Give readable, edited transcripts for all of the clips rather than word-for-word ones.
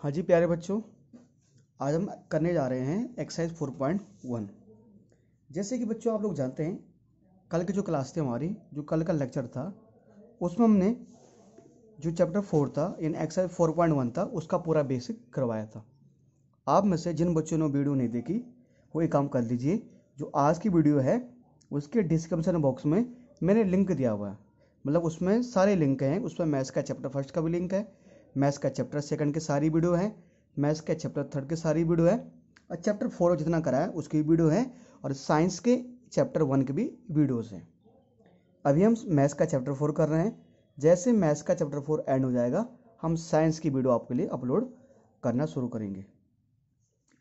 हाँ जी प्यारे बच्चों, आज हम करने जा रहे हैं एक्सरसाइज 4.1। जैसे कि बच्चों आप लोग जानते हैं, कल की जो क्लास थी हमारी, जो कल का लेक्चर था, उसमें हमने जो चैप्टर 4 था इन एक्सरसाइज 4.1 था, उसका पूरा बेसिक करवाया था। आप में से जिन बच्चों ने वीडियो नहीं देखी वो एक काम कर लीजिए, जो आज की वीडियो है उसके डिस्क्रिप्शन बॉक्स में मैंने लिंक दिया हुआ है। मतलब उसमें सारे लिंक हैं। उसमें मैथ्स का चैप्टर फर्स्ट का भी लिंक है, मैथ्स का चैप्टर सेकंड की सारी वीडियो है, मैथ्स का चैप्टर थर्ड की सारी वीडियो है, और चैप्टर 4 जितना करा है उसकी वीडियो है, और साइंस के चैप्टर 1 के भी वीडियोज़ हैं। अभी हम मैथ्स का चैप्टर 4 कर रहे हैं। जैसे मैथ्स का चैप्टर 4 एंड हो जाएगा, हम साइंस की वीडियो आपके लिए अपलोड करना शुरू करेंगे।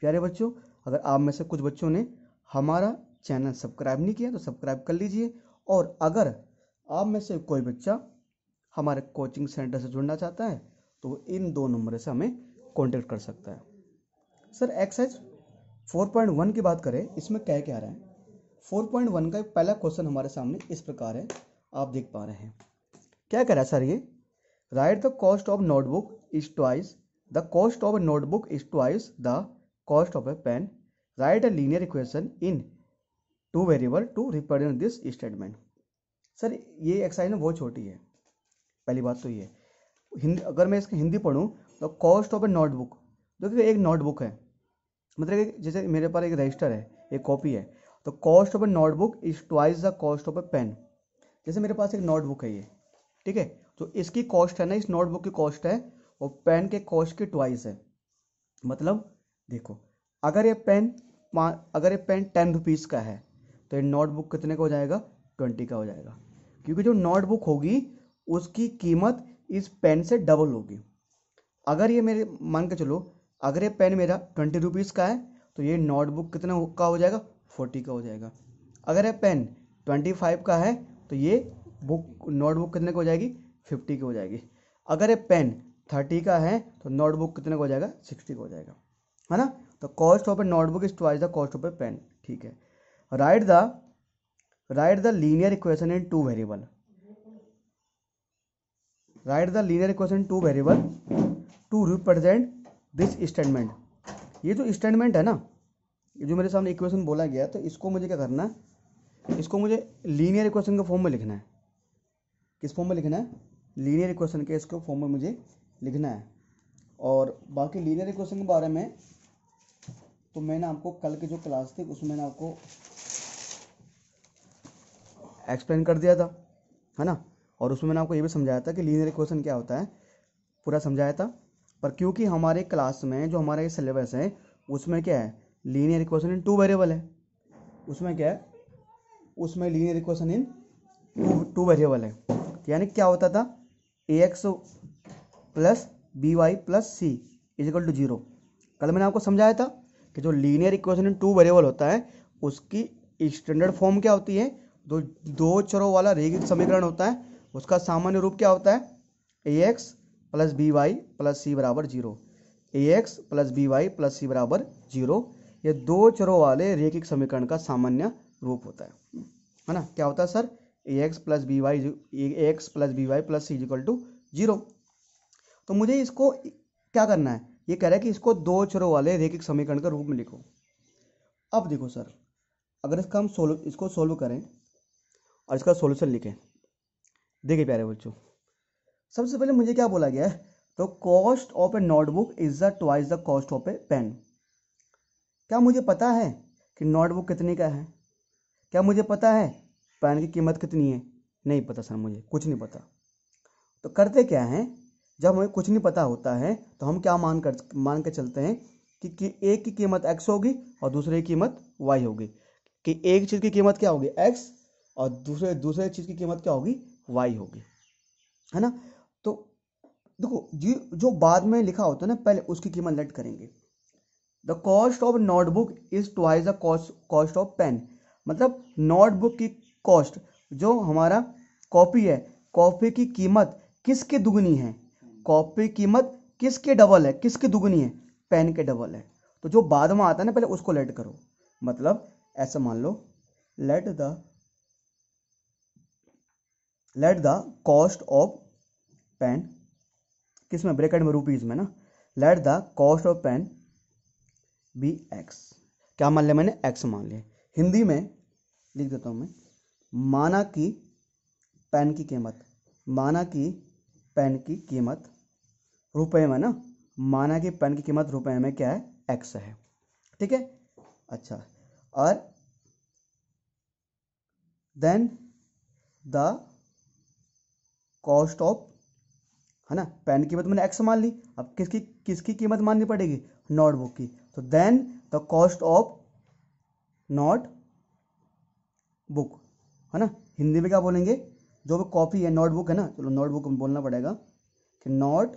प्यारे बच्चों, अगर आप में से कुछ बच्चों ने हमारा चैनल सब्सक्राइब नहीं किया तो सब्सक्राइब कर लीजिए, और अगर आप में से कोई बच्चा हमारे कोचिंग सेंटर से जुड़ना चाहता है तो वो इन 2 नंबर से हमें कांटेक्ट कर सकता है। सर, एक्सरसाइज 4.1 की बात करें, इसमें क्या क्या रहा है। 4.1 का पहला क्वेश्चन हमारे सामने इस प्रकार है, आप देख पा रहे हैं। क्या कह रहा है सर ये, write the cost of notebook is twice the cost of notebook is twice the cost of a pen, write a linear equation in 2 variable to represent this statement. Sir ये एक्सरसाइज ना बहुत छोटी है। पहली बात तो ये हिंदी, अगर मैं इसकी हिंदी पढ़ूँ तो कॉस्ट ऑफ ए नोटबुक, देखिए एक नोटबुक है, मतलब जैसे मेरे पास एक रजिस्टर है, एक कॉपी है, तो cost of a notebook is twice the cost of a pen. जैसे मेरे पास एक नोटबुक है ये, ठीक है, तो इसकी कॉस्ट है ना, इस नोटबुक की कॉस्ट है और पेन के कॉस्ट की ट्वाइस है। मतलब देखो, अगर ये पेन 10 रुपीज़ का है तो ये नोटबुक कितने का हो जाएगा, 20 का हो जाएगा, क्योंकि जो नोटबुक होगी उसकी कीमत इस पेन से डबल होगी। अगर ये मेरे मान के चलो, अगर ये पेन मेरा 20 रुपीज़ का है तो ये नोटबुक कितना का हो जाएगा, 40 का हो जाएगा। अगर ये पेन 25 का है तो ये नोटबुक कितने का हो जाएगी, 50 की हो जाएगी। अगर ये पेन 30 का है तो नोटबुक कितने का हो जाएगा, 60 का हो जाएगा, है ना। तो cost of a notebook is twice the cost of a pen. ठीक है, write the linear equation in 2 variable, write the linear equation 2 variable to represent this statement. ये जो स्टेटमेंट है ना, ये जो मेरे सामने इक्वेशन बोला गया है, तो इसको मुझे क्या करना है, इसको मुझे लीनियर इक्वेशन के फॉर्म में लिखना है। किस फॉर्म में लिखना है, लीनियर इक्वेशन के इसको फॉर्म में मुझे लिखना है। और बाकी लीनियर इक्वेशन के बारे में तो मैंने आपको कल की जो क्लास थी उसमें मैंने आपको एक्सप्लेन कर दिया था, है ना। और उसमें मैंने आपको ये भी समझाया था कि लीनियर इक्वेशन क्या होता है, पूरा समझाया था। पर क्योंकि हमारे क्लास में जो हमारा ये सिलेबस है उसमें क्या है, लीनियर इक्वेशन इन 2 वेरिएबल है। उसमें क्या है, उसमें linear equation in two variable है। यानी क्या होता था, ax plus B Y plus C equal to 0। कल मैंने आपको समझाया था कि जो लीनियर इक्वेशन इन 2 वेरिएबल होता है उसकी स्टैंडर्ड फॉर्म क्या होती है, दो चरों वाला रैखिक समीकरण होता है, उसका सामान्य रूप क्या होता है, ax plus B Y plus C बराबर 0। ax plus B Y plus C बराबर 0, ये दो चरों वाले रैखिक समीकरण का सामान्य रूप होता है ना। क्या होता है sir, ax plus B Y plus C equal to 0। तो मुझे इसको क्या करना है, ये कह रहा है कि इसको दो चरों वाले रैखिक समीकरण के रूप में लिखो। अब देखो सर, अगर इसको सोल्व करें और इसका सॉल्यूशन लिखें, देखिए प्यारे बच्चों, सबसे पहले मुझे क्या बोला गया है, तो cost of a notebook is the twice the cost of a pen. क्या मुझे पता है कि नोटबुक कितने का है, क्या मुझे पता है पेन की कीमत कितनी है, नहीं पता सर, मुझे कुछ नहीं पता। तो करते क्या है, जब हमें कुछ नहीं पता होता है तो हम क्या मान के चलते हैं कि एक की कीमत x होगी और दूसरे की कीमत y होगी, कि एक चीज़ की कीमत क्या होगी x और दूसरे चीज़ की कीमत क्या होगी, y होगी, है ना। तो देखो जी, जो बाद में लिखा होता है ना, पहले उसकी कीमत लेट करेंगे। The cost of notebook is twice the cost of pen. मतलब नोटबुक की कॉस्ट, जो हमारा कॉपी है, कॉपी की कीमत किसकी दुगनी है, कॉपी कीमत किसके डबल है, किसकी दुगनी है, पेन के डबल है। तो जो बाद में आता है ना, पहले उसको लेट करो। मतलब ऐसा मान लो, let the cost of pen, किस में, ब्रैकेट में रुपीज में ना, let the cost of pen be X. क्या मान लिया मैंने? एक्स मान लिया। हिंदी में लिख देता हूँ मैं, माना कि पेन की कीमत, माना कि पेन की कीमत रुपए में ना, माना कि पेन की कीमत रुपए में क्या है? एक्स है। ठीक है, अच्छा, और देन द कॉस्ट ऑफ, है ना, पेन की कीमत मैंने एक्स मान ली, अब किसकी किसकी कीमत माननी पड़ेगी? नोटबुक की। तो then the cost of notebook, है ना। हिंदी में क्या बोलेंगे? जो भी कॉपी है, नोटबुक है ना, चलो नोटबुक बोलना पड़ेगा कि नोट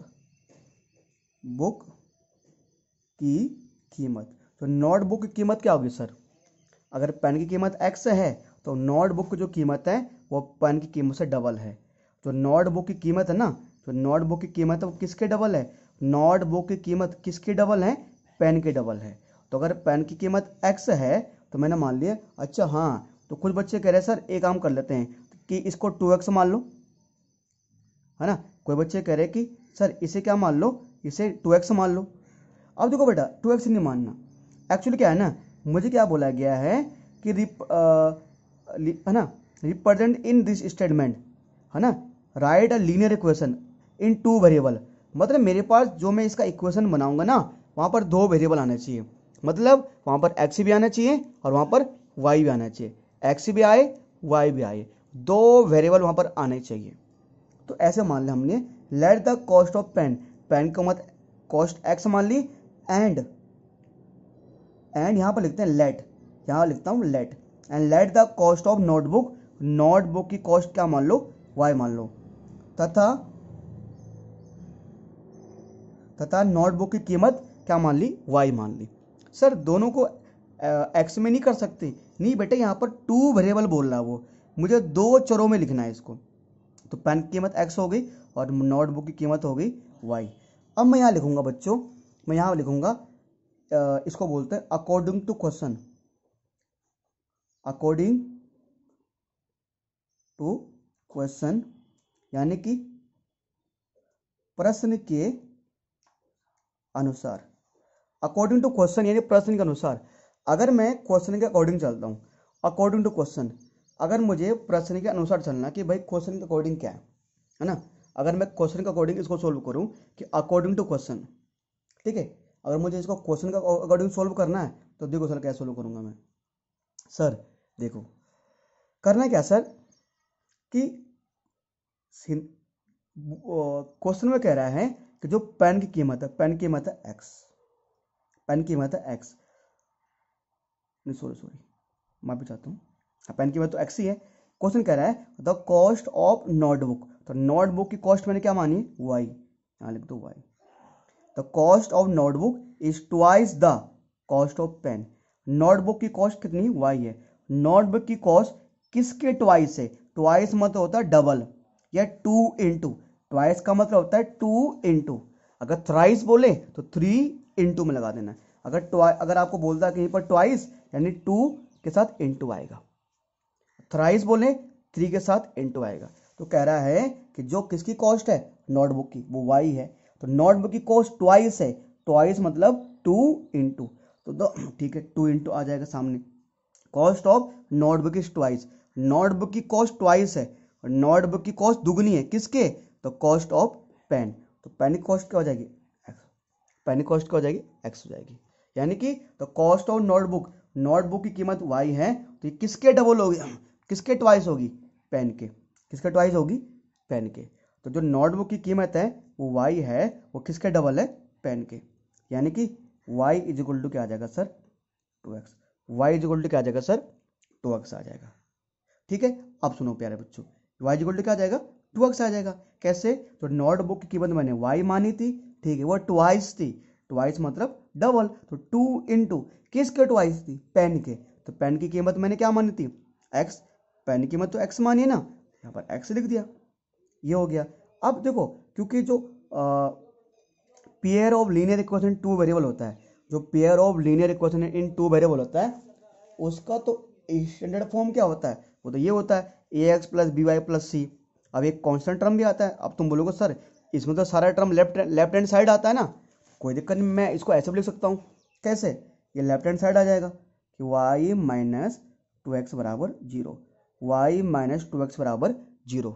बुक की कीमत। तो नोटबुक की कीमत क्या होगी सर? अगर पेन की कीमत एक्स है तो नोटबुक की जो कीमत है वो पेन की कीमत से डबल है। जो नोटबुक की कीमत है ना, जो नोटबुक की कीमत है वो किसके डबल है? नोटबुक की कीमत किसकी डबल है? पेन की डबल है। तो अगर पेन की कीमत एक्स है तो मैंने मान लिया। अच्छा हाँ, तो कुछ बच्चे कह रहे हैं सर एक काम कर लेते हैं कि इसको 2x मान लो, है ना। कोई बच्चे कह रहे हैं कि सर इसे क्या मान लो? इसे 2x मान लो। अब देखो बेटा, 2x नहीं मानना। एक्चुअली क्या है ना, मुझे क्या बोला गया है कि है ना, रिप्रेजेंट इन दिस स्टेटमेंट, है ना, right a linear equation in 2 variable. मतलब मेरे पास जो मैं इसका इक्वेशन बनाऊंगा ना, वहां पर 2 वेरिएबल आने चाहिए। मतलब वहां पर x भी आना चाहिए और वहां पर y भी आना चाहिए। x भी आए, y भी आए, 2 वेरिएबल वहां पर आने चाहिए। तो ऐसे मान लिया हमने, let the cost of pen, pen को मत कॉस्ट x मान ली, एंड यहां पर लिखते हैं लेट, यहां लिखता हूं let, and let the cost of notebook, notebook की कॉस्ट क्या मान लो? y मान लो, तथा नोटबुक की कीमत क्या मान ली? y मान ली। सर दोनों को x में नहीं कर सकते? नहीं बेटे, यहां पर 2 वेरिएबल बोल रहा है वो, मुझे 2 चरों में लिखना है इसको। तो पेन की कीमत x हो गई और नोटबुक की कीमत हो गई y। अब मैं यहां लिखूंगा बच्चों, मैं यहां लिखूंगा, इसको बोलते हैं according to question, according to question, यानी कि प्रश्न के अनुसार। अकॉर्डिंग टू क्वेश्चन यानी प्रश्न के अनुसार। अगर मैं क्वेश्चन के अकॉर्डिंग चलता हूं, अकॉर्डिंग टू क्वेश्चन, अगर मुझे प्रश्न के अनुसार चलना कि भाई क्वेश्चन के अकॉर्डिंग क्या है ना, अगर मैं क्वेश्चन के अकॉर्डिंग इसको सोल्व करूं कि अकॉर्डिंग टू क्वेश्चन, ठीक है, अगर मुझे इसको क्वेश्चन का अकॉर्डिंग सोल्व करना है तो देखो सर कैसे सोल्व करूंगा मैं। सर देखो करना क्या सर कि क्वेश्चन में कह रहा है कि जो पेन की कीमत है, पेन की कीमत है एक्स, पेन की कीमत है एक्स, नहीं सॉरी माफी चाहता हूँ, पेन की कीमत तो एक्स ही है। क्वेश्चन कह रहा है द कॉस्ट ऑफ नोटबुक, तो नोटबुक की कॉस्ट मैंने क्या मानी? वाई, यहाँ लिख दो Y. The cost of notebook is twice the cost of pen. Notebook की कॉस्ट कितनी? वाई है। नोटबुक की कॉस्ट किसके ट्वाइस है? ट्वाइस मतलब होता है डबल या 2 इंटू, ट्वाइस का मतलब होता है 2 इंटू। अगर थ्राइस बोले तो 3 इंटू में लगा देना। अगर आपको बोलता है कहीं पर ट्वाइस यानी 2 के साथ इंटू आएगा, थ्राइस बोले 3 के साथ इंटू आएगा। तो कह रहा है कि जो किसकी कॉस्ट है? नोटबुक की, वो वाई है। तो नोटबुक की कॉस्ट ट्वाइस है, ट्वाइस मतलब 2 इंटू, तो ठीक है 2 इंटू आ जाएगा सामने। Cost of notebook is twice, notebook की कॉस्ट ट्वाइस है और नोटबुक की कॉस्ट दुगनी है किसके? तो कॉस्ट ऑफ पेन। तो पेन की कॉस्ट क्या हो जाएगी? एक्स। पेन की कॉस्ट क्या हो जाएगी? एक्स हो जाएगी। यानी कि तो कॉस्ट ऑफ नोटबुक, नोटबुक की कीमत वाई है तो ये किसके डबल होगी? किसके ट्वाइस होगी? पेन के। किसके ट्वाइस होगी? पेन के। तो जो नोटबुक की कीमत है वो वाई है, वो किसके डबल है? पेन के। यानी कि y इज इक्वल टू क्या आ जाएगा sir? 2x। y is equal to क्या आ जाएगा सर? 2x आ जाएगा। ठीक है, अब सुनो प्यारे बच्चों, y इज इक्वल टू क्या आ जाएगा? 2x आ जाएगा। कैसे? तो नोटबुक की कीमत मैंने y मानी थी, ठीक है, वो ट्वाइस थी, ट्वाइस मतलब डबल, तो 2 इंटू किसके ट्वाइस थी? पेन के। तो पेन की कीमत मैंने क्या मानी थी? x, पेन की कीमत तो x मानी है ना, यहाँ पर x लिख दिया, ये हो गया। अब देखो, क्योंकि जो pair of linear equation 2 variable होता है, जो pair of linear equation in 2 variable होता है, उसका तो स्टैंडर्ड फॉर्म क्या होता है? वो तो ये होता है ax plus B Y plus C. अब एक कांस्टेंट टर्म भी आता है। अब तुम बोलोगे सर इसमें तो सारा टर्म लेफ्ट हैंड साइड आता है ना, कोई दिक्कत नहीं, मैं इसको ऐसे भी लिख सकता हूँ। कैसे? ये लेफ्ट हैंड साइड आ जाएगा कि y माइनस 2x बराबर 0, y माइनस 2x बराबर 0।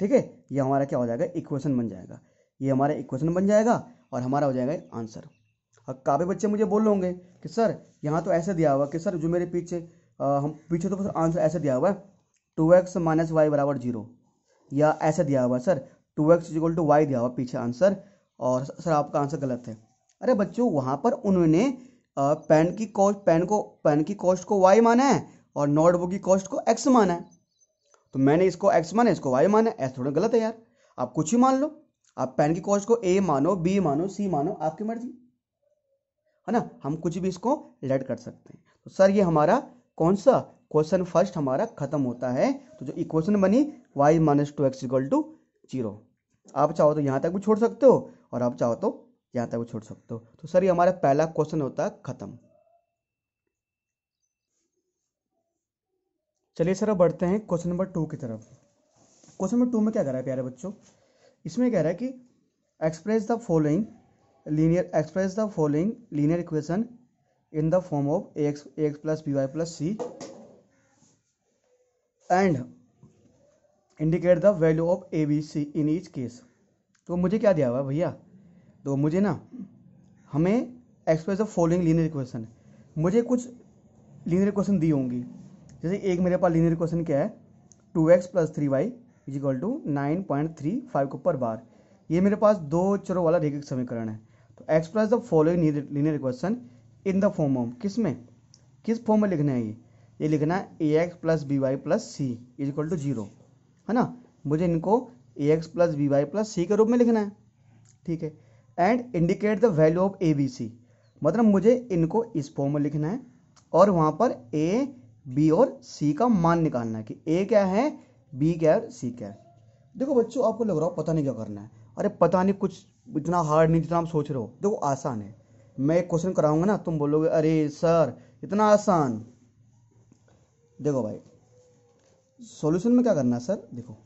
ठीक है, ये हमारा क्या हो जाएगा, इक्वेशन बन जाएगा। ये हमारा इक्वेशन बन जाएगा और हमारा हो जाएगा आंसर। अब काफ़ी बच्चे मुझे बोल होंगे कि सर यहाँ तो ऐसे दिया हुआ कि सर जो मेरे पीछे हम पीछे तो आंसर ऐसे दिया हुआ है 2x माइनस वाई बराबर 0, या ऐसे दिया हुआ sir 2x equal to Y दिया हुआ पीछे आंसर, और सर आपका आंसर गलत है। अरे बच्चों, वहाँ पर उन्होंने पेन की कॉस्ट को y माना है और नोटबुक की कॉस्ट को x माना है, तो मैंने इसको x माना, इसको y माना, ऐसा थोड़ा गलत है यार। आप कुछ ही मान लो, आप पेन की कॉस्ट को a मानो, b मानो, c मानो, आपकी मर्जी है ना, हम कुछ भी इसको लेट कर सकते हैं। तो सर ये हमारा कौन सा क्वेश्चन फर्स्ट हमारा खत्म होता है। तो जो इक्वेशन बनी y minus 2x equal to 0, आप चाहो तो यहाँ तक भी छोड़ सकते हो और आप चाहो तो यहाँ तक भी छोड़ सकते हो। तो सर ये हमारा पहला क्वेश्चन होता है खत्म। चलिए सर अब बढ़ते हैं क्वेश्चन नंबर 2 की तरफ। क्वेश्चन नंबर 2 में क्या कह रहा है प्यारे बच्चों, इसमें कह रहा है कि express the following linear equation in the form of ax plus by plus c and indicate the value of a b c in each case. तो मुझे क्या दिया हुआ है भैया, तो मुझे ना हमें express the following linear equation, मुझे कुछ लीनियर इक्वेशन दी होंगी। जैसे एक मेरे पास लीनियर इक्वेशन क्या है 2x plus 3y is equal to 9.35 के ऊपर बार, ये मेरे पास दो चरों वाला रैखिक समीकरण है। तो express the following linear equation in the form of, किस फॉर्म में लिखना है ये लिखना है ax plus by plus c is equal to 0, है ना। मुझे इनको ax plus by plus c के रूप में लिखना है, ठीक है। And indicate the value of A B C, मतलब मुझे इनको इस फॉर्म में लिखना है और वहाँ पर a b और c का मान निकालना है कि a क्या है, b क्या है, c क्या है। देखो बच्चों, आपको लग रहा हो पता नहीं क्या करना है, अरे पता नहीं, कुछ इतना हार्ड नहीं जितना आप सोच रहे हो। देखो आसान है, मैं एक क्वेश्चन कराऊंगा ना, तुम बोलोगे अरे सर इतना आसान। देखो भाई, सॉल्यूशन में क्या करना है सर, देखो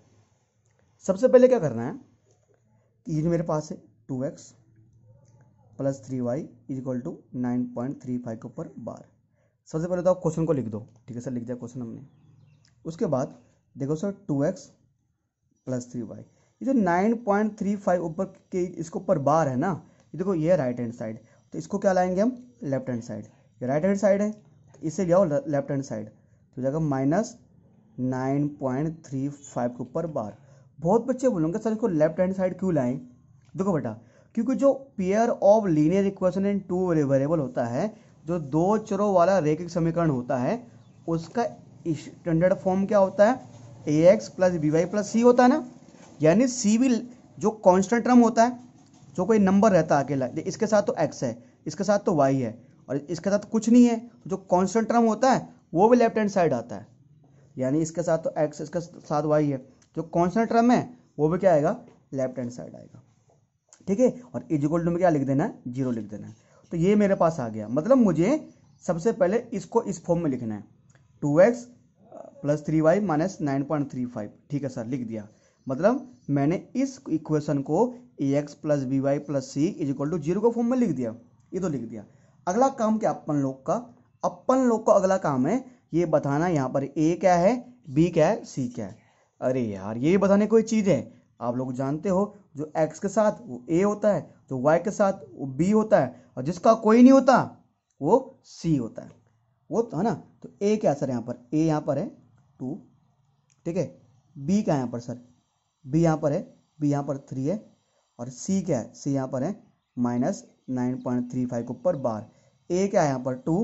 सबसे पहले क्या करना है कि ये जो मेरे पास है 2x plus 3y is equal to 9.35 के ऊपर बार। सबसे पहले तो आप क्वेश्चन को लिख दो, ठीक है सर, लिख दिया क्वेश्चन हमने। उसके बाद देखो सर 2x प्लस 3y, ये जो 9.35 ऊपर के इसके ऊपर बार है ना, ये देखो ये राइट हैंड साइड, तो इसको क्या लाएंगे हम लेफ्ट हैंड साइड। ये राइट हैंड साइड है तो इसे ले आओ लेफ्ट हैंड साइड, तो जाएगा माइनस 9.35 के ऊपर बार। बहुत बच्चे बोलेंगे सर इसको लेफ्ट हैंड साइड क्यों लाएं। देखो बेटा, क्योंकि जो pair of linear equation in two variable होता है, जो दो चरों वाला रैखिक समीकरण होता है, उसका स्टैंडर्ड फॉर्म क्या होता है, ax plus by plus c होता है ना। यानी c भी जो कांस्टेंट टर्म होता है, जो कोई नंबर रहता है अकेला, इसके साथ तो x है, इसके साथ तो y है और इसके साथ कुछ नहीं है, जो कांस्टेंट टर्म होता है वो भी लेफ्ट हैंड साइड आता है। यानी इसके साथ तो x, इसके साथ y है, जो कांस्टेंट टर्म है वो भी क्या आएगा, लेफ्ट हैंड साइड आएगा, ठीक है। और इज इक्वल टू में क्या लिख देना है, 0 लिख देना है। तो ये मेरे पास आ गया, मतलब मुझे सबसे पहले इसको इस फॉर्म में लिखना है 2x प्लस 3y माइनस 9.35, ठीक है सर, लिख दिया। मतलब मैंने इस इक्वेशन को ax plus by plus c is equal to 0 को फॉर्म में लिख दिया, ये तो लिख दिया। अगला काम क्या अपन लोग का अगला काम है ये बताना यहाँ पर a क्या है, b क्या है, c क्या है। अरे यार, ये बताने कोई चीज़ है, आप लोग जानते हो जो x के साथ वो a होता है, जो y के साथ वो b होता है, और जिसका कोई नहीं होता वो c होता है, वो है ना। तो a क्या सर, यहाँ पर a यहाँ पर है 2, ठीक है। b क्या है यहाँ पर सर, b यहाँ पर है, b यहाँ पर 3 है, और c क्या है, c यहाँ पर है माइनस 9.35 के ऊपर बार। a क्या है यहाँ पर 2,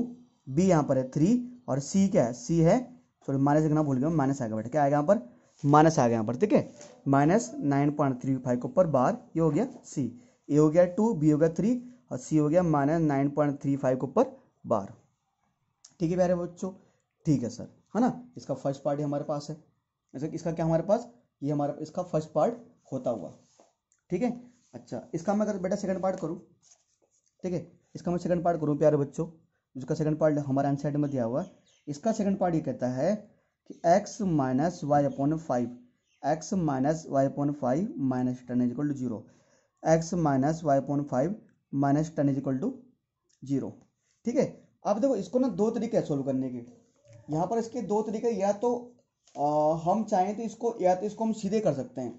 b यहाँ पर है 3, और c क्या है, c है, सॉरी माइनस लिखना भूल गया, माइनस आ गया बेटा, क्या आएगा यहाँ पर, माइनस आ गया यहाँ पर, ठीक है। माइनस 9.35 के ऊपर बार, ये हो गया c, a हो गया 2, b हो गया 3 और c हो गया माइनस 9.35 के ऊपर बार, ठीक है प्यारे बच्चों, ठीक है सर, है ना। इसका फर्स्ट पार्ट हमारे पास है, इसका क्या हमारे पास, ये हमारा इसका फर्स्ट पार्ट होता हुआ, ठीक है। अच्छा, इसका मैं अगर बेटा सेकंड पार्ट करूँ, ठीक है, इसका मैं सेकंड पार्ट करूँ प्यारे बच्चों, जिसका सेकंड पार्ट हमारे आंसर साइड में दिया हुआ है। इसका सेकंड पार्ट ये कहता है कि x minus Y upon 5, X minus Y upon 5 minus 10 is equal to 0, X minus Y upon 5 -10 = 0। ठीक है, अब देखो इसको ना दो तरीके हैं सोल्व करने के। यहाँ पर इसके दो तरीके, या तो हम चाहें तो इसको हम सीधे कर सकते हैं,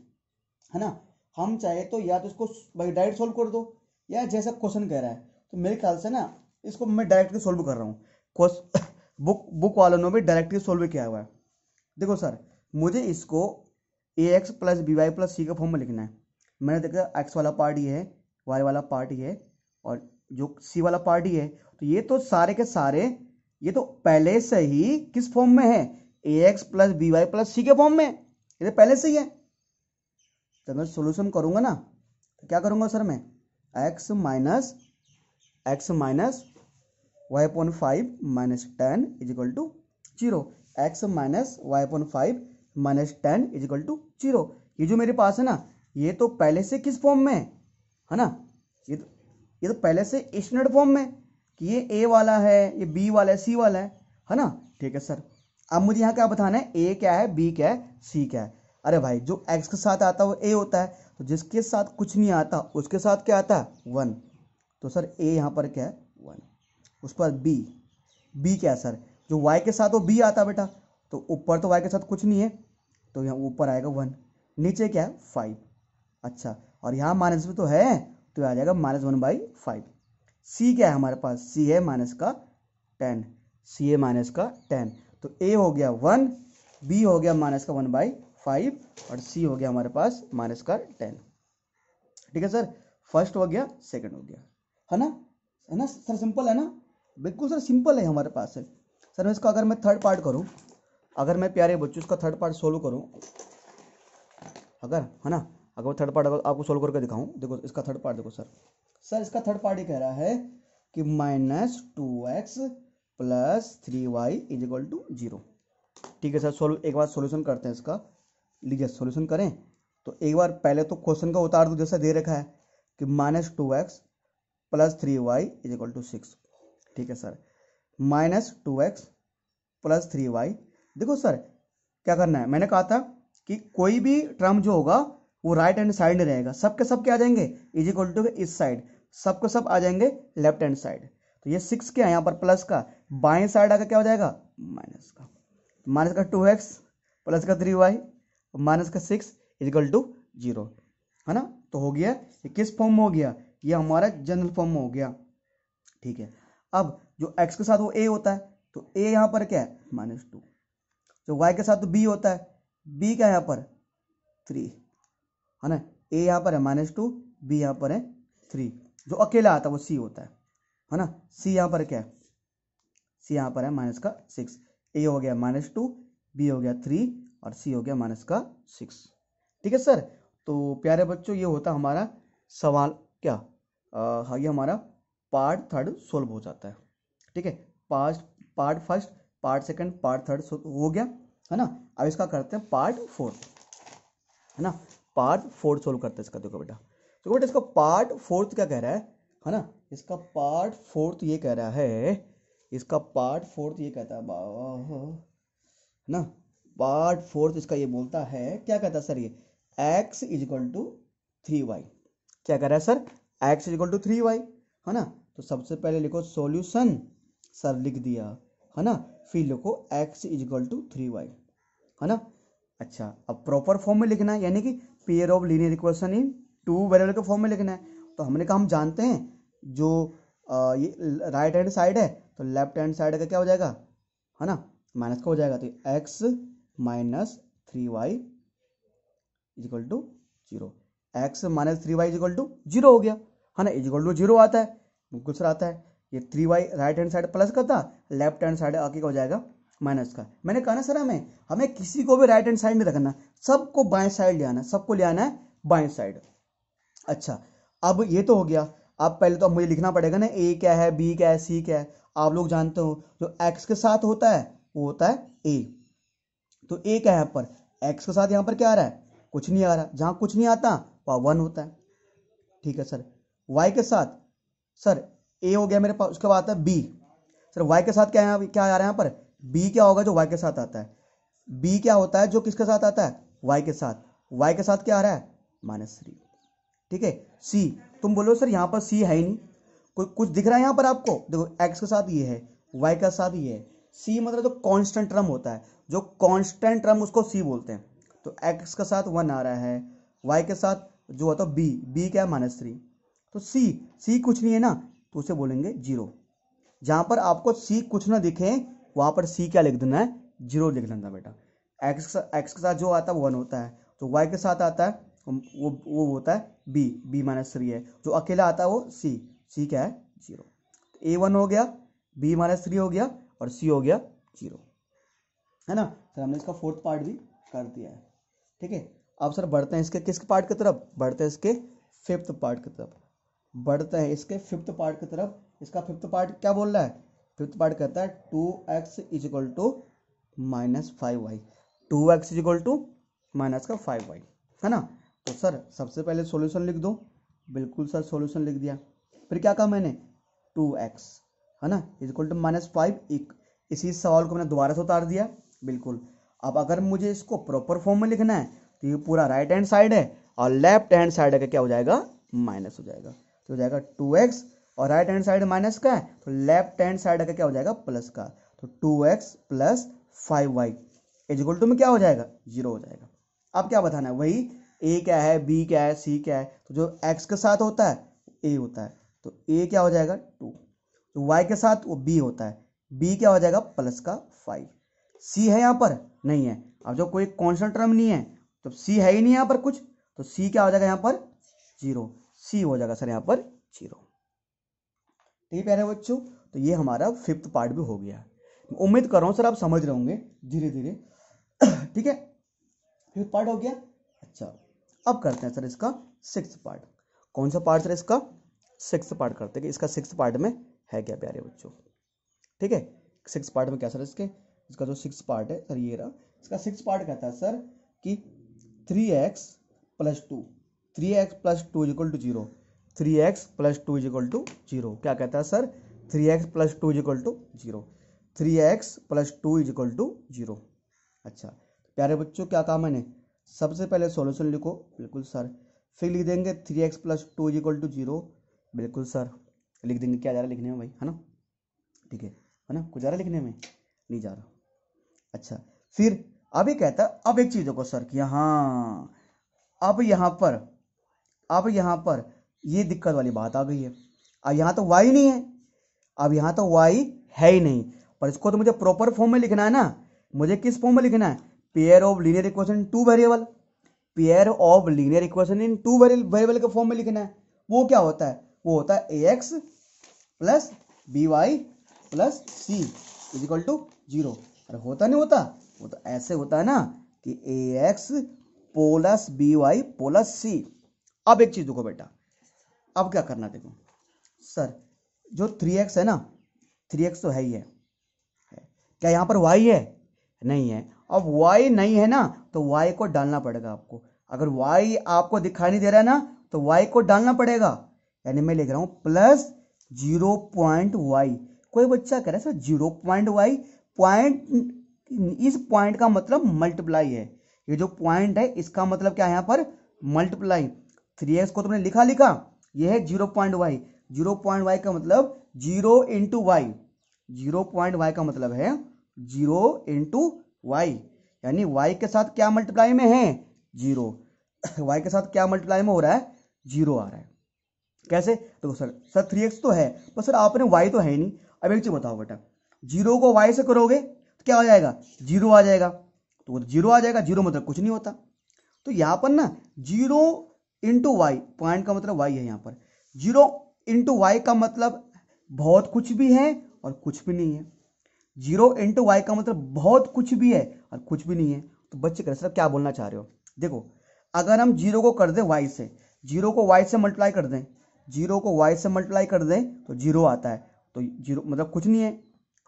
है ना। हम चाहे तो या तो इसको भाई डायरेक्ट सोल्व कर दो, या जैसा क्वेश्चन कह रहा है, तो मेरे ख्याल से ना इसको मैं डायरेक्टली सोल्व कर रहा हूँ। बुक वालों ने भी डायरेक्टली सोल्व किया हुआ है। देखो सर, मुझे इसको ax + by + c के फॉर्म में लिखना है। मैंने देखा x वाला पार्ट ये है, y वाला पार्ट ये है, और जो c वाला पार्ट ये है। तो ये तो सारे के सारे ये तो पहले से ही किस फॉर्म में है, ax + by + c के फॉर्म में। ये तो पहले से ही है। जब मैं सॉल्यूशन करूंगा ना तो क्या करूंगा सर, मैं x - y/5 - 10 = 0। x - y/5 - 10 = 0। ये जो मेरे पास है ना, ये तो पहले से किस फॉर्म में है ना, ये तो पहले से स्टैंडर्ड फॉर्म में कि ये a वाला है, ये b वाला है, c वाला है ना। ठीक है सर, अब मुझे यहाँ क्या बताना है, a क्या है, b क्या है, c क्या है। अरे भाई, जो x के साथ आता है वो a होता है, तो जिसके साथ कुछ नहीं आता उसके साथ क्या आता है, 1। तो सर a यहाँ पर क्या है, 1। उस पर b क्या है सर, जो y के साथ वो b आता है बेटा, तो ऊपर तो y के साथ कुछ नहीं है, तो यहाँ ऊपर आएगा 1, नीचे क्या है 5। अच्छा, और यहाँ माइनस भी तो है, तो आ जाएगा -1/5। c क्या है हमारे पास, c है -10, c है -10। तो a हो गया 1, b हो गया -1/5, और c हो गया हमारे पास -10। ठीक है सर, फर्स्ट हो गया, सेकंड हो गया, है ना सर, सिंपल है ना, बिल्कुल सर सिंपल है हमारे पास है सर। इसका अगर मैं थर्ड पार्ट करूं, अगर मैं प्यारे बच्चों इसका थर्ड पार्ट सोल्व करूं, अगर, है ना, अगर थर्ड पार्ट अगर आपको सोल्व करके दिखाऊं, देखो इसका थर्ड पार्ट देखो सर इसका थर्ड पार्ट ये कह रहा है कि -2x + 3y = 0। ठीक है सर, एक बार सॉल्यूशन करते हैं इसका। लीजिए सॉल्यूशन करें, तो एक बार पहले तो क्वेश्चन का उतार दो, जैसा दे रखा है कि -2x + 3y = 6। ठीक है सर, -2x + 3y। देखो सर क्या करना है, मैंने कहा था कि कोई भी टर्म जो होगा वो राइट हैंड साइड में रहेगा, सबके सब क्या आ जाएंगे, = के इस साइड, सबके सब आ जाएंगे लेफ्ट हैंड साइड। तो ये 6 क्या है यहाँ पर प्लस का, बाएं साइड आकर क्या हो जाएगा, माइनस का। -2x + 3y -6 = 0, है ना। तो हो गया, ये किस फॉर्म में हो गया, ये हमारा जनरल फॉर्म में हो गया। ठीक है, अब जो x के साथ वो a होता है, तो a यहाँ पर क्या है, -2। जो y के साथ तो b होता है, b क्या है यहाँ पर 3, है ना। a यहाँ पर है -2, b यहाँ पर है 3। जो अकेला आता है वो c होता है ना। c यहाँ पर क्या है, c यहाँ पर है -6। a हो गया -2, b हो गया 3, और c हो गया -6। ठीक है सर, तो प्यारे बच्चों ये होता हमारा सवाल क्या, हाँ, ये हमारा पार्ट थर्ड सोल्व हो जाता है। ठीक है, part first, part second, part third हो गया, है ना। अब इसका करते हैं पार्ट फोर्थ, है ना। पार्ट फोर्थ सोल्व करते हैं इसका। देखो बेटा, तो बेटा इसका पार्ट फोर्थ क्या कह रहा है ना, इसका पार्ट फोर्थ ये कह रहा है, इसका पार्ट फोर्थ ये कहता है ना, पार्ट फोर्थ इसका ये बोलता है, क्या कहता है सर, ये x = 3y। क्या कह रहा है सर, x = 3y, है ना। तो सबसे पहले लिखो सॉल्यूशन, सर लिख दिया, है ना। फिर लिखो x = 3y, है ना। अच्छा, अब प्रॉपर फॉर्म में लिखना है, यानी कि pair of linear equation in 2 variable के फॉर्म में लिखना है। तो हमने कहा हम जानते हैं जो ये राइट हैंड साइड है, तो लेफ्ट हैंड साइड का क्या हो जाएगा, है ना, माइनस का हो जाएगा। तो x - 3y = 0, x - 3y = 0 हो गया, है ना। =0 आता है, बिल्कुल सर आता है। ये 3y right hand side plus का था, लेफ्ट हैंड साइड आके का हो जाएगा माइनस का। मैंने कहा ना सर, हमें किसी को भी राइट हैंड साइड नहीं रखना, सबको बाएं साइड ले आना, सबको ले आना है बाएं साइड। अच्छा, अब ये तो हो गया। अब पहले तो मुझे लिखना पड़ेगा ना, a क्या है, b क्या है, c क्या है। आप लोग जानते हो जो x के साथ होता है वो होता है a। तो a क्या है यहाँ पर, x के साथ यहाँ पर क्या आ रहा है, कुछ नहीं आ रहा, जहां कुछ नहीं आता वहां 1 होता है। ठीक है सर, y के साथ सर a हो गया मेरे पास, उसके बाद आता है b। सर y के साथ क्या आ रहा है यहाँ पर, b क्या होगा जो y के साथ आता है, b क्या होता है जो किसके साथ आता है, y के साथ। y के साथ क्या आ रहा है, -3। ठीक है, c, तुम बोलो सर यहाँ पर c है ही नहीं, कोई कुछ दिख रहा है यहाँ पर आपको? देखो x के साथ ये है, y के साथ ये है, c मतलब जो कांस्टेंट टर्म होता है, जो कांस्टेंट टर्म उसको c बोलते हैं। तो x के साथ 1 आ रहा है, y के साथ जो होता है b क्या है -3, तो c कुछ नहीं है ना, तो उसे बोलेंगे 0। जहां पर आपको c कुछ ना दिखे वहां पर c क्या लिख देना है? 0 लिख देना बेटा। x के साथ जो आता है वो 1 होता है, तो y के साथ आता है वो होता है b -3 है, जो अकेला आता है वो c क्या है? 0। तो a1 हो गया, b -3 हो गया और c हो गया 0, है ना सर। हमने इसका फोर्थ पार्ट भी कर दिया है, ठीक है। अब सर बढ़ते हैं इसके किसके पार्ट की तरफ? बढ़ते हैं इसके फिफ्थ पार्ट की तरफ, बढ़ते हैं इसके फिफ्थ पार्ट की तरफ। इसका फिफ्थ पार्ट क्या बोल रहा है? फिफ्थ पार्ट कहता है 2x = -5y, 2x = -5y, है ना। तो सर सबसे पहले सॉल्यूशन लिख दो। बिल्कुल सर सॉल्यूशन लिख दिया। फिर क्या कहा मैंने? 2x, है ना, = -5। इसी सवाल को मैंने दोबारा से उतार दिया। बिल्कुल। अब अगर मुझे इसको प्रॉपर फॉर्म में लिखना है तो ये पूरा राइट हैंड साइड है और लेफ्ट हैंड साइड का क्या हो जाएगा? माइनस हो जाएगा। तो हो जाएगा 2x और राइट हैंड साइड माइनस का है तो लेफ्ट हैंड साइड का क्या हो जाएगा? प्लस का। तो 2x + 5y = में क्या हो जाएगा? 0 हो जाएगा। अब क्या बताना है? वही a क्या है, b क्या है, c क्या है। तो जो x के साथ होता है a होता है, तो a क्या हो जाएगा? 2। तो y के साथ वो b होता है, b क्या हो जाएगा? प्लस का 5। c है यहाँ पर? नहीं है। अब जो कोई कांस्टेंट टर्म नहीं है तो c है ही नहीं यहाँ पर कुछ, तो c क्या हो जाएगा यहाँ पर? 0। c हो जाएगा सर यहाँ पर 0। ठीक है प्यारे बच्चों, तो ये हमारा फिफ्थ पार्ट भी हो गया। उम्मीद कर रहा हूँ सर आप समझ रहे होंगे धीरे धीरे। ठीक है, फिफ्थ पार्ट हो गया। अच्छा, अब करते हैं सर इसका सिक्स्थ पार्ट। कौन सा पार्ट सर? इसका सिक्स्थ पार्ट करते हैं कि इसका सिक्स्थ पार्ट में है क्या प्यारे बच्चों। ठीक है, सिक्स पार्ट में क्या सर इसका जो सिक्स पार्ट है सर ये रहा। इसका सिक्स पार्ट कहता है सर कि 3x + 2 = 0, 3x + 2 = 0। क्या कहता है सर? 3x + 2 = 0, 3x + 2 = 0। अच्छा प्यारे बच्चों, क्या कहा मैंने? सबसे पहले सॉल्यूशन लिखो। बिल्कुल सर। फिर लिख देंगे 3x + 2 = 0। बिल्कुल सर लिख देंगे। क्या जा रहा है लिखने में भाई, है ना? ठीक है ना, कुछ जा रहा है लिखने में? नहीं जा रहा। अच्छा, फिर अभी कहता है, अब एक चीज देखो सर कि हाँ अब यहाँ पर ये दिक्कत वाली बात आ गई है। अब यहाँ तो y नहीं है, अब यहाँ तो y है ही नहीं, पर इसको तो मुझे प्रॉपर फॉर्म में लिखना है ना। मुझे किस फॉर्म में लिखना है? Pair of linear equation in two variable, pair of linear equation in two variable के फॉर्म में लिखना है। वो क्या होता है? वो होता है ax + by + c = 0। अरे होता नहीं होता? वो तो ऐसे होता है ना कि ax + by + c। अब एक चीज देखो बेटा, अब क्या करना देखो सर, जो 3x है ना, 3x तो है ही है, क्या यहाँ पर y है? नहीं है। अब y नहीं है ना तो y को डालना पड़ेगा आपको। अगर y आपको दिखाई नहीं दे रहा है ना तो y को डालना पड़ेगा। यानी मैं लिख रहा हूं +0.y। कोई बच्चा कह रहा है सर 0.y, पॉइंट, इस पॉइंट का मतलब मल्टीप्लाई है। ये जो पॉइंट है इसका मतलब क्या है? यहाँ पर मल्टीप्लाई। 3x को तुमने लिखा, ये है 0.y, 0.y का मतलब 0 × y, 0.y का मतलब है 0 × y, यानी y के साथ क्या मल्टीप्लाई में है? 0। y के साथ क्या मल्टीप्लाई में हो रहा है? 0 आ रहा है। कैसे? तो सर 3x तो है, पर सर आपने y तो है ही नहीं। अब एक चीज बताओ बेटा, 0 को y से करोगे तो क्या हो जाएगा? 0 आ जाएगा। तो 0 आ जाएगा, 0 मतलब कुछ नहीं होता। तो यहाँ पर ना 0 × y, पॉइंट का मतलब y है, यहाँ पर 0 × y का मतलब बहुत कुछ भी है और कुछ भी नहीं है। 0 × y का मतलब बहुत कुछ भी है और कुछ भी नहीं है। तो बच्चे कह रहे क्या बोलना चाह रहे हो? देखो, अगर हम 0 को कर दें y से, 0 को y से मल्टीप्लाई कर दें, 0 को y से मल्टीप्लाई कर दें तो 0 आता है। तो 0 मतलब कुछ नहीं है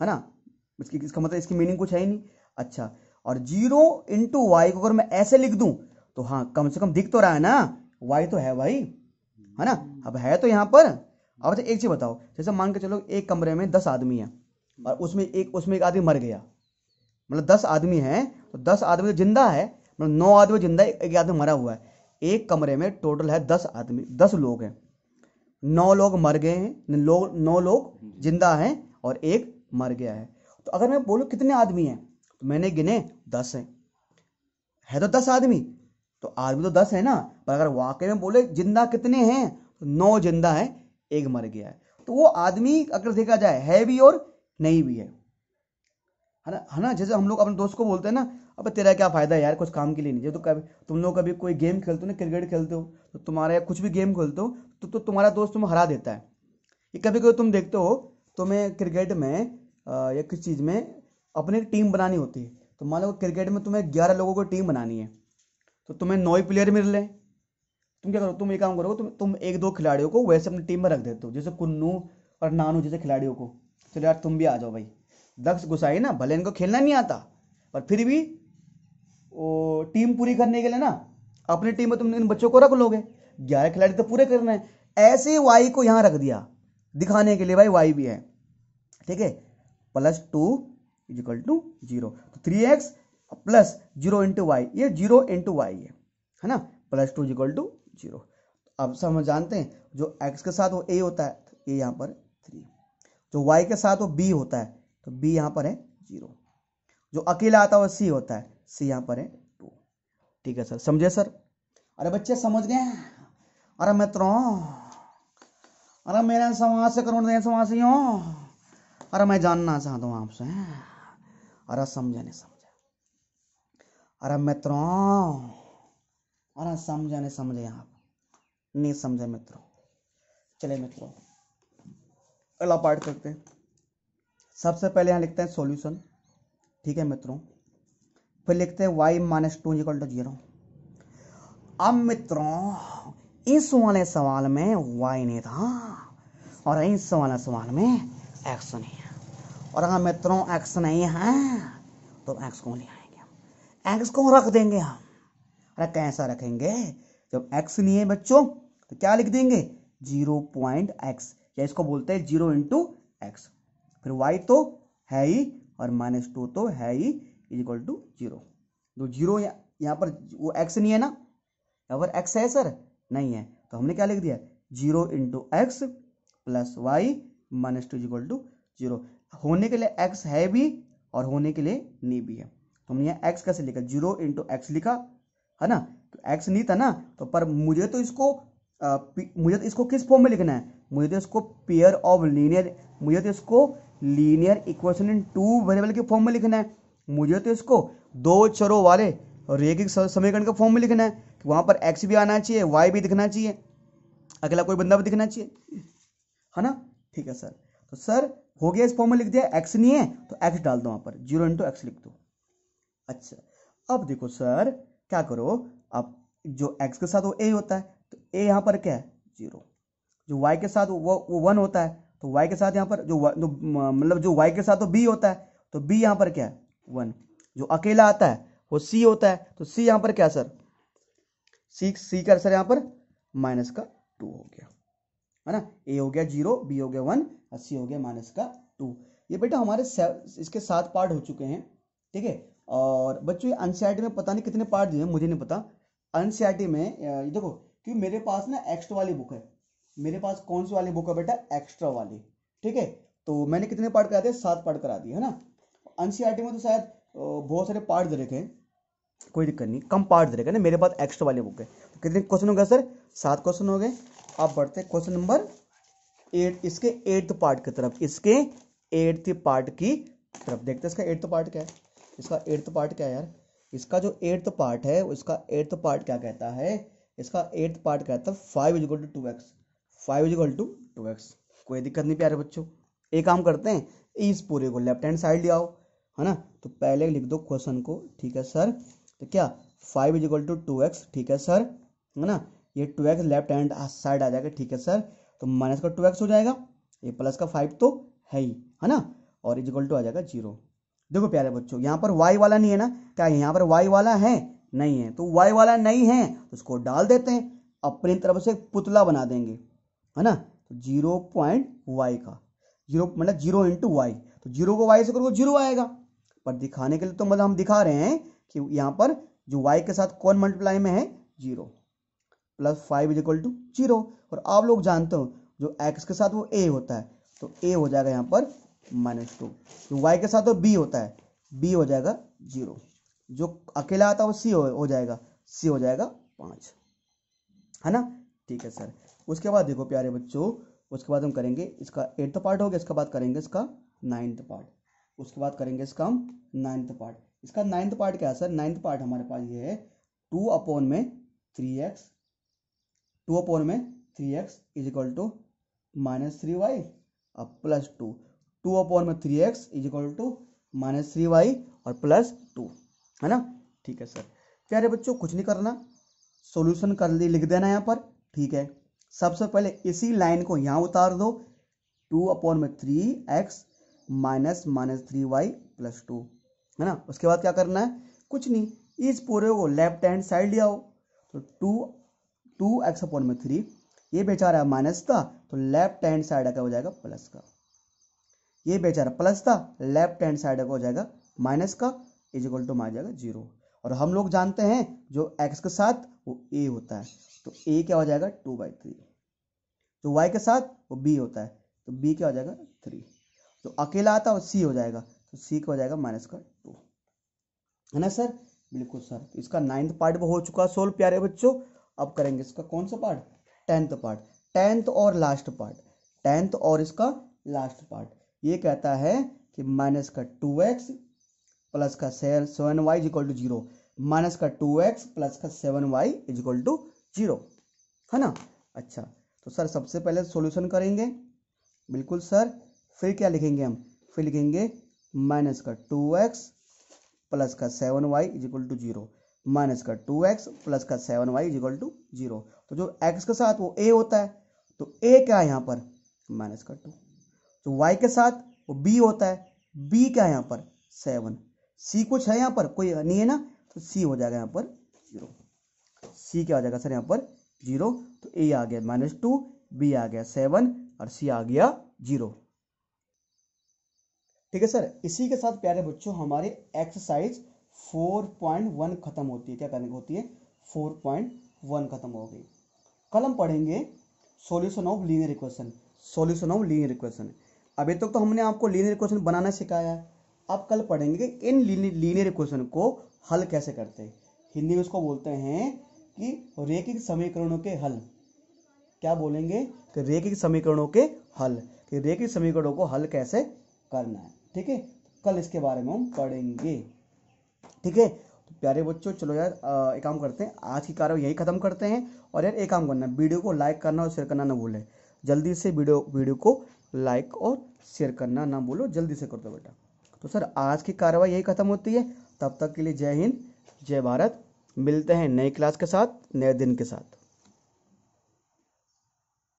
ना? इसका मतलब इसकी मीनिंग कुछ है ही नहीं। अच्छा, और 0 × y को अगर मैं ऐसे लिख दूं तो हाँ कम से कम दिख तो रहा है ना, y तो है भाई, है ना? अब है तो यहाँ पर। अब तो एक चीज बताओ, जैसे मान के चलो एक कमरे में 10 आदमी है और उसमें एक आदमी मर गया, मतलब 10 आदमी है तो 10 आदमी जिंदा है, मतलब 9 आदमी जिंदा है, एक आदमी मरा हुआ है। एक कमरे में टोटल है 10 आदमी, 10 लोग हैं। 9 लोग मर गए हैं, 9 लोग जिंदा हैं और एक मर गया है। तो अगर मैं बोलूं कितने आदमी हैं, तो मैंने गिने 10 हैं, है तो 10 आदमी, तो आदमी तो 10 है ना। पर अगर वाकई में बोले जिंदा कितने हैं, तो 9 जिंदा है, एक मर गया है। तो वो आदमी अगर देखा जाए है भी और नहीं भी है ना। जैसे हम लोग अपने दोस्त को बोलते हैं ना, अब तेरा क्या फायदा है यार, कुछ काम के लिए नहीं। जब तो कभी तुम लोग कभी कोई गेम खेलते हो ना, क्रिकेट खेलते हो, तो तुम्हारा या कुछ भी गेम खेलते हो, तो तुम्हारा दोस्त तुम्हें हरा देता है। ये कभी कभी तुम देखते हो, तुम्हें क्रिकेट में या किसी चीज़ में अपनी एक टीम बनानी होती है। तो मान लो क्रिकेट में तुम्हें 11 लोगों को टीम बनानी है, तो तुम्हें 9 ही प्लेयर मिल रहे हैं। तुम क्या करो, तुम एक काम करो, तुम एक दो खिलाड़ियों को वैसे अपनी टीम में रख देते हो, जैसे कुन्नू और नानू जैसे खिलाड़ियों को। चलो यार तुम भी आ जाओ भाई, दक्ष गुसाई ना, भले इनको खेलना नहीं आता, पर फिर भी वो टीम पूरी करने के लिए ना अपनी टीम में तुम इन बच्चों को रख लोगे। 11 खिलाड़ी तो पूरे करने हैं। ऐसे ही वाई को यहाँ रख दिया दिखाने के लिए, भाई वाई भी है, ठीक है। +2 = 0, तो 3x + 0 × y, ये 0 × y है ना। +2 = 0। अब सब हम जानते हैं, जो x के साथ वो a होता है, तो a यहाँ पर 3, जो y के साथ वो b होता है, तो b यहाँ पर है 0, जो अकेला आता है वो c होता है, c यहाँ पर है 2। ठीक है सर, समझे सर? अरे बच्चे समझ गए? अरे मित्रों, अरे मेरे समाज से करोड़ दें समासियों, अरे मैं जानना चाहता हूँ आपसे, अरे समझे नहीं समझे? अरे मित्रों, अरे समझे नहीं समझे? आप नहीं समझे मित्रों? चले मित्रों अगला पार्ट करते हैं। सबसे पहले यहाँ लिखते हैं सॉल्यूशन, ठीक है मित्रों। फिर लिखते हैं y - 2 = 0। अब मित्रों इस वाले सवाल में y नहीं था और इस वाले सवाल में x नहीं है, और अगर मित्रों x नहीं है तो x को ले आएंगे, x को रख देंगे हम। अरे कैसा रखेंगे? जब x नहीं है बच्चों तो क्या लिख देंगे? 0.x, या इसको बोलते हैं 0 × x। फिर y तो है ही और -2 तो है ही, = 0। तो 0 यहाँ पर वो x नहीं है ना, यहाँ पर x है सर? नहीं है, तो हमने क्या लिख दिया? 0 × x + y - 2 = 0। होने के लिए x है भी और होने के लिए नहीं भी है, तो हमने यहाँ x कैसे लिखा? 0 × x लिखा है ना। तो x नहीं था ना, तो पर मुझे तो इसको किस फॉर्म में लिखना है? मुझे तो इसको पेयर ऑफ लीनियर, मुझे तो इसको लीनियर इक्वेशन इन 2 वेरिएबल के फॉर्म में लिखना है। मुझे तो इसको 2 चरों वाले रैखिक समीकरण के फॉर्म में लिखना है। वहां पर x भी आना चाहिए, y भी दिखना चाहिए, अगला कोई बंदा भी दिखना चाहिए, है ना। ठीक है सर, तो सर हो गया, इस फॉर्म में लिख दिया। x नहीं है तो x डाल दो वहां पर, 0 × x लिख दो। अच्छा, अब देखो सर क्या करो, अब जो x के साथ वो a होता है, तो a यहाँ पर क्या है? 0। जो y के साथ वो 1 होता है, तो y के साथ यहाँ पर मतलब जो y के साथ तो b होता है, तो b यहाँ पर क्या है? 1। जो अकेला आता है वो c होता है, तो c यहाँ पर क्या सर? c का सर यहाँ पर -2 हो गया, है ना। a हो गया 0, b हो गया 1 और c हो गया -2। ये बेटा हमारे इसके 7 पार्ट हो चुके हैं, ठीक है। और बच्चों एनसीईआरटी में पता नहीं कितने पार्ट दिए, मुझे नहीं पता। एनसीईआरटी में देखो, क्योंकि मेरे पास ना एक्स्ट्रा वाली बुक है। मेरे पास कौन सी वाली बुक है बेटा? एक्स्ट्रा वाली, ठीक है। तो मैंने कितने पार्ट करा दिए? 7 पार्ट करा दिए, है ना। एनसीईआरटी में तो शायद बहुत सारे पार्ट दे रखे हैं, कोई दिक्कत नहीं, कम पार्ट दे रखे ना। मेरे पास एक्स्ट्रा वाली बुक है। तो कितने क्वेश्चन हो गए सर? 7 क्वेश्चन हो गए। अब बढ़ते हैं क्वेश्चन नंबर 8, इसके 8th पार्ट की तरफ। इसके 8th पार्ट की तरफ देखते हैं। इसका 8th पार्ट क्या है? इसका 8th पार्ट क्या है यार? इसका जो 8th पार्ट है, उसका 8th पार्ट क्या कहता है? इसका 8th पार्ट कहता है 5 = 2x। 5 = 2x। कोई दिक्कत नहीं प्यारे बच्चों। एक काम करते हैं, इस पूरे को लेफ्ट हैंड साइड ले आओ, है ना। तो पहले लिख दो क्वेश्चन को, ठीक है सर। तो क्या 5 = 2x, ठीक है सर, है ना। ये 2x लेफ्ट हैंड साइड आ जाएगा, ठीक है सर। तो माइनस का 2x हो जाएगा, ये प्लस का 5 तो है ही, है ना। और = आ जाएगा 0। देखो प्यारे बच्चों, यहाँ पर y वाला नहीं है ना, क्या यहाँ पर y वाला है? नहीं है। तो y वाला नहीं है तो उसको डाल देते हैं, अपनी तरफ से पुतला बना देंगे, है ना। तो 0.y का 0 मतलब 0 × y, तो 0 को y से करोगे 0 आएगा। पर दिखाने के लिए तो मतलब हम दिखा रहे हैं कि यहाँ पर जो y के साथ कौन मल्टीप्लाई में है? 0, +5 = 0। और आप लोग जानते हो जो x के साथ वो a होता है तो a हो जाएगा यहाँ पर -2। जो y के साथ वो b होता है b हो जाएगा 0। जो अकेला आता है वो c हो जाएगा, c हो जाएगा 5, है ना। ठीक है सर। उसके बाद देखो प्यारे बच्चों, उसके बाद हम करेंगे इसका 8th पार्ट हो गया, इसके बाद करेंगे इसका 9th पार्ट, उसके बाद करेंगे इसका हम 9th पार्ट। इसका 9th पार्ट क्या है सर? 9th पार्ट हमारे पास ये है 2/3x, 2/3x is equal to -3y अब +2, 2/3x is equal to -3y और +2, है ना। ठीक है सर। प्यारे बच्चों कुछ नहीं करना, सॉल्यूशन कर लिख देना यहाँ पर। ठीक है, सबसे पहले इसी लाइन को यहाँ उतार दो, 2/3x -3y +2, है ना। उसके बाद क्या करना है? कुछ नहीं, इस पूरे को लेफ्ट हैंड साइड ले आओ। तो 2x/3 ये बेचारा माइनस था तो लेफ्ट हैंड साइड का हो जाएगा प्लस का, ये बेचारा प्लस था लेफ्ट हैंड साइड का हो जाएगा माइनस का, इज इक्वल टू आ जाएगा 0। और हम लोग जानते हैं जो x के साथ वो a होता है तो a क्या हो जाएगा 2/3, जो y के साथ वो b होता है तो b क्या हो जाएगा 3, तो अकेला आता है वो c हो जाएगा तो c क्या हो जाएगा -2, है ना सर। बिल्कुल सर। इसका 9th पार्ट भी हो चुका सोल्व प्यारे बच्चों। अब करेंगे इसका कौन सा पार्ट? 10th पार्ट, 10th और लास्ट पार्ट, 10th और इसका लास्ट पार्ट। ये कहता है कि -2x प्लस का 7y equal to 0, -2x plus का 7y इक्वल टू 0, है ना। अच्छा, तो सर सबसे पहले सॉल्यूशन करेंगे। बिल्कुल सर। फिर क्या लिखेंगे हम? फिर लिखेंगे -2x प्लस का 7y equal to 0, -2x plus का 7y इक्वल टू 0। तो जो x के साथ वो a होता है तो a क्या है यहाँ पर? -2। तो y के साथ वो b होता है, b क्या है यहाँ पर? 7। c कुछ है यहाँ पर? कोई नहीं है ना, तो c हो जाएगा यहाँ पर 0। c क्या हो जाएगा सर यहाँ पर? 0। तो a आ गया -2, b आ गया 7 और c आ गया 0। ठीक है सर। इसी के साथ प्यारे बच्चों हमारे एक्सरसाइज 4.1 खत्म होती है। क्या करने होती है? 4.1 खत्म हो गई। कल हम पढ़ेंगे solution of linear equation, solution of linear equation. अभी तक तो हमने आपको लीनियर इक्वेशन बनाना सिखाया है, अब कल पढ़ेंगे इन लीनियर इक्वेशन को हल कैसे करते हैं। हिंदी में इसको बोलते हैं कि रैखिक समीकरणों के हल। क्या बोलेंगे? कि रैखिक समीकरणों के हल, कि रैखिक समीकरणों को हल कैसे करना है। ठीक है, कल इसके बारे में हम पढ़ेंगे। ठीक है, तो प्यारे बच्चों चलो यार एक काम करते हैं, आज की कार्रवाई यही खत्म करते हैं। और यार एक काम करना, वीडियो को लाइक करना और शेयर करना ना भूलें। जल्दी से वीडियो को लाइक और शेयर करना ना भूलो, जल्दी से कर दो बेटा। तो सर आज की कार्रवाई यही खत्म होती है। तब तक के लिए जय हिंद, जय भारत। मिलते हैं नई क्लास के साथ, नए दिन के साथ।